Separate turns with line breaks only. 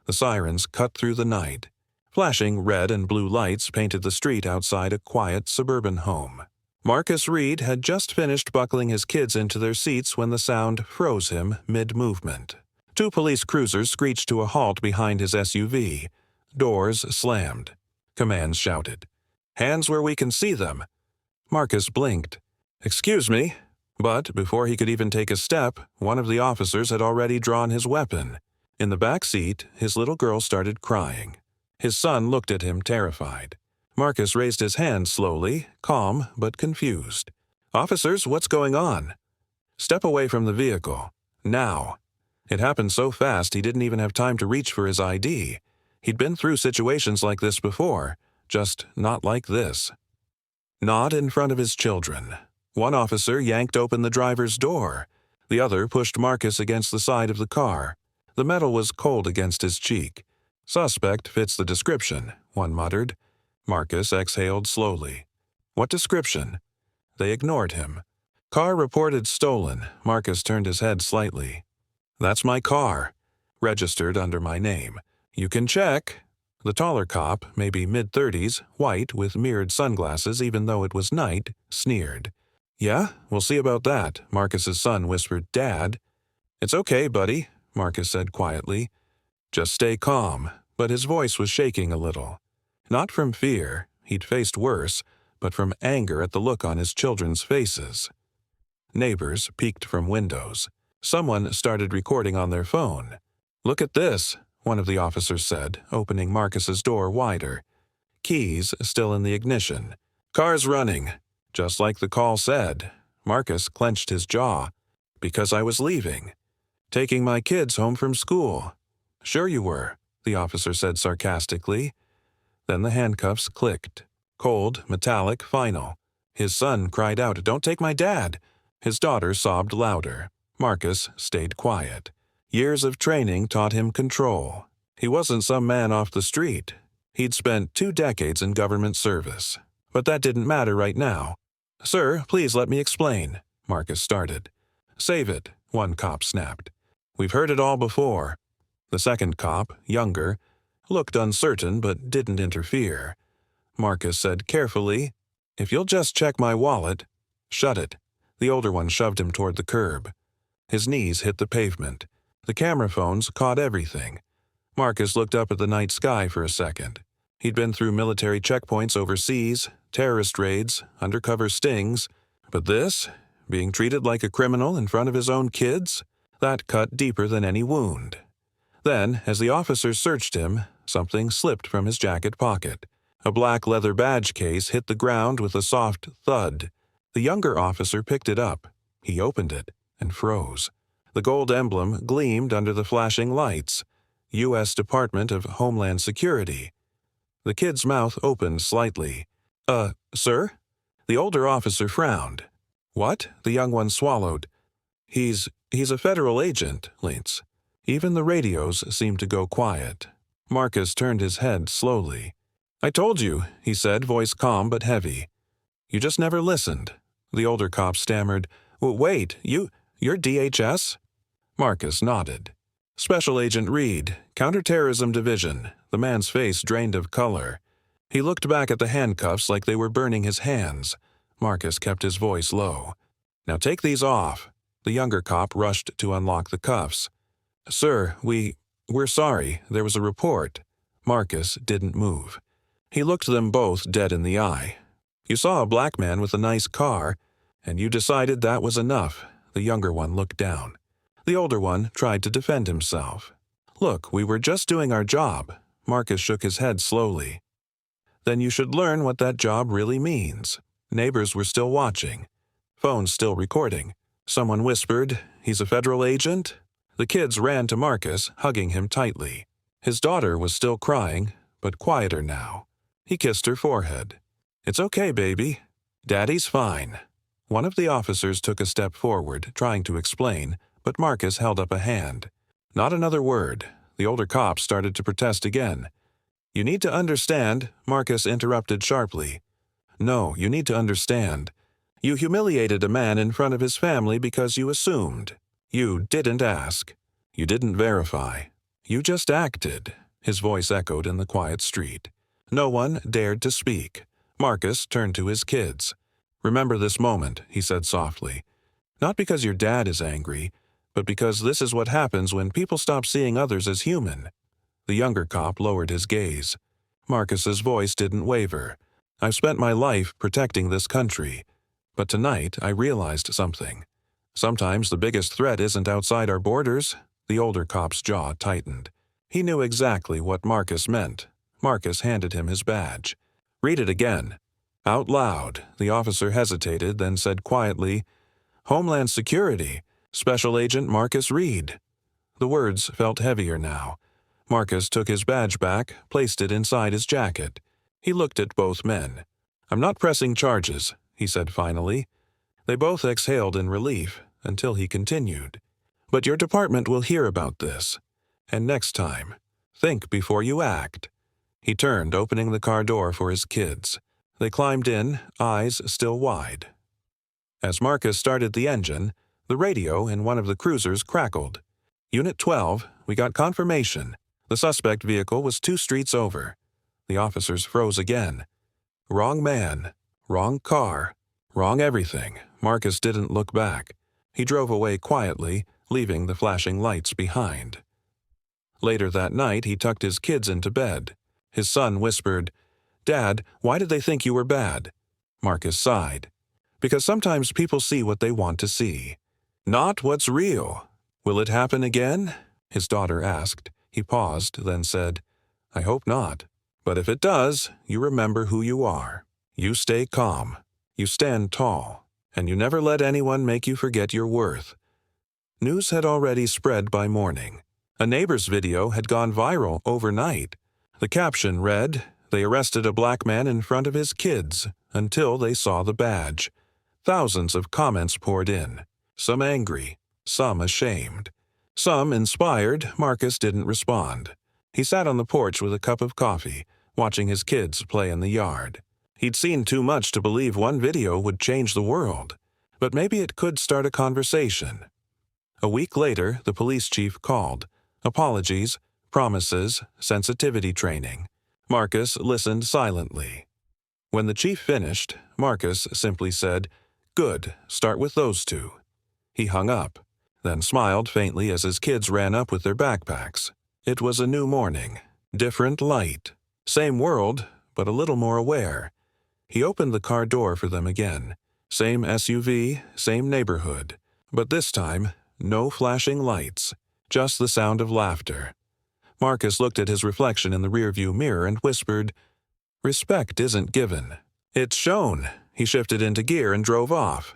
The sirens cut through the night. Flashing red and blue lights painted the street outside a quiet suburban home. Marcus Reed had just finished buckling his kids into their seats when the sound froze him mid-movement. 2 police cruisers screeched to a halt behind his SUV. Doors slammed. Commands shouted. "Hands where we can see them." Marcus blinked. "Excuse me." But before he could even take a step, one of the officers had already drawn his weapon. In the back seat, his little girl started crying. His son looked at him terrified. Marcus raised his hand slowly, calm but confused. "Officers, what's going on?" "Step away from the vehicle. Now." It happened so fast he didn't even have time to reach for his ID. He'd been through situations like this before, just not like this. Not in front of his children. One officer yanked open the driver's door. The other pushed Marcus against the side of the car. The metal was cold against his cheek. "Suspect fits the description," one muttered. Marcus exhaled slowly. "What description?" They ignored him. "Car reported stolen." Marcus turned his head slightly. "That's my car. Registered under my name. You can check." The taller cop, maybe mid-30s, white with mirrored sunglasses even though it was night, sneered. "Yeah, we'll see about that," Marcus's son whispered. "Dad." "It's okay, buddy," Marcus said quietly. "Just stay calm," but his voice was shaking a little. Not from fear, he'd faced worse, but from anger at the look on his children's faces. Neighbors peeked from windows. Someone started recording on their phone. "Look at this," one of the officers said, opening Marcus's door wider. Keys still in the ignition. "Car's running." Just like the call said. Marcus clenched his jaw. "Because I was leaving. Taking my kids home from school." "Sure you were," the officer said sarcastically. Then the handcuffs clicked. Cold, metallic, final. His son cried out, "Don't take my dad!" His daughter sobbed louder. Marcus stayed quiet. Years of training taught him control. He wasn't some man off the street. He'd spent 2 decades in government service. But that didn't matter right now. "Sir, please let me explain," Marcus started. "Save it," one cop snapped. "We've heard it all before." The second cop, younger, looked uncertain but didn't interfere. Marcus said carefully, "If you'll just check my wallet—" "Shut it." The older one shoved him toward the curb. His knees hit the pavement. The camera phones caught everything. Marcus looked up at the night sky for a second. He'd been through military checkpoints overseas, terrorist raids, undercover stings. But this, being treated like a criminal in front of his own kids, that cut deeper than any wound. Then, as the officers searched him, something slipped from his jacket pocket. A black leather badge case hit the ground with a soft thud. The younger officer picked it up. He opened it and froze. The gold emblem gleamed under the flashing lights. U.S. Department of Homeland Security. The kid's mouth opened slightly. Sir?" The older officer frowned. "What?" The young one swallowed. He's a federal agent, Lintz." Even the radios seemed to go quiet. Marcus turned his head slowly. "I told you," he said, voice calm but heavy. "You just never listened." The older cop stammered, "Wait, you're DHS?" Marcus nodded. "Special Agent Reed, Counterterrorism Division." The man's face drained of color. He looked back at the handcuffs like they were burning his hands. Marcus kept his voice low. "Now take these off." The younger cop rushed to unlock the cuffs. "Sir, we're sorry. There was a report." Marcus didn't move. He looked them both dead in the eye. "You saw a black man with a nice car, and you decided that was enough." The younger one looked down. The older one tried to defend himself. "Look, we were just doing our job." Marcus shook his head slowly. "Then you should learn what that job really means." Neighbors were still watching. Phones still recording. Someone whispered, "He's a federal agent?" The kids ran to Marcus, hugging him tightly. His daughter was still crying, but quieter now. He kissed her forehead. "It's okay, baby. Daddy's fine." One of the officers took a step forward, trying to explain, but Marcus held up a hand. "Not another word." The older cop started to protest again. "You need to understand," Marcus interrupted sharply. "No, you need to understand. You humiliated a man in front of his family because you assumed. You didn't ask. You didn't verify. "You just acted," his voice echoed in the quiet street. No one dared to speak. Marcus turned to his kids. "Remember this moment," he said softly. "Not because your dad is angry, but because this is what happens when people stop seeing others as human." The younger cop lowered his gaze. Marcus's voice didn't waver. "I've spent my life protecting this country. But tonight I realized something. Sometimes the biggest threat isn't outside our borders." The older cop's jaw tightened. He knew exactly what Marcus meant. Marcus handed him his badge. "Read it again." Out loud, the officer hesitated, then said quietly, "Homeland Security, Special Agent Marcus Reed." The words felt heavier now. Marcus took his badge back, placed it inside his jacket. He looked at both men. "I'm not pressing charges," he said finally. They both exhaled in relief until he continued. "But your department will hear about this. And next time, think before you act." He turned, opening the car door for his kids. They climbed in, eyes still wide. As Marcus started the engine, the radio in one of the cruisers crackled. "Unit 12, we got confirmation. The suspect vehicle was 2 streets over." The officers froze again. Wrong man, wrong car, wrong everything. Marcus didn't look back. He drove away quietly, leaving the flashing lights behind. Later that night, he tucked his kids into bed. His son whispered, "Dad, why did they think you were bad?" Marcus sighed. "Because sometimes people see what they want to see. Not what's real." "Will it happen again?" his daughter asked. He paused, then said, "I hope not. But if it does, you remember who you are. You stay calm. You stand tall. And you never let anyone make you forget your worth." News had already spread by morning. A neighbor's video had gone viral overnight. The caption read, "They arrested a black man in front of his kids until they saw the badge." Thousands of comments poured in, some angry, some ashamed. Some inspired. Marcus didn't respond. He sat on the porch with a cup of coffee, watching his kids play in the yard. He'd seen too much to believe one video would change the world, but maybe it could start a conversation. A week later, the police chief called. Apologies, promises, sensitivity training. Marcus listened silently. When the chief finished, Marcus simply said, "Good, start with those 2. He hung up, then smiled faintly as his kids ran up with their backpacks. It was a new morning, different light, same world, but a little more aware. He opened the car door for them again. Same SUV, same neighborhood, but this time, no flashing lights, just the sound of laughter. Marcus looked at his reflection in the rearview mirror and whispered, "Respect isn't given. It's shown." He shifted into gear and drove off.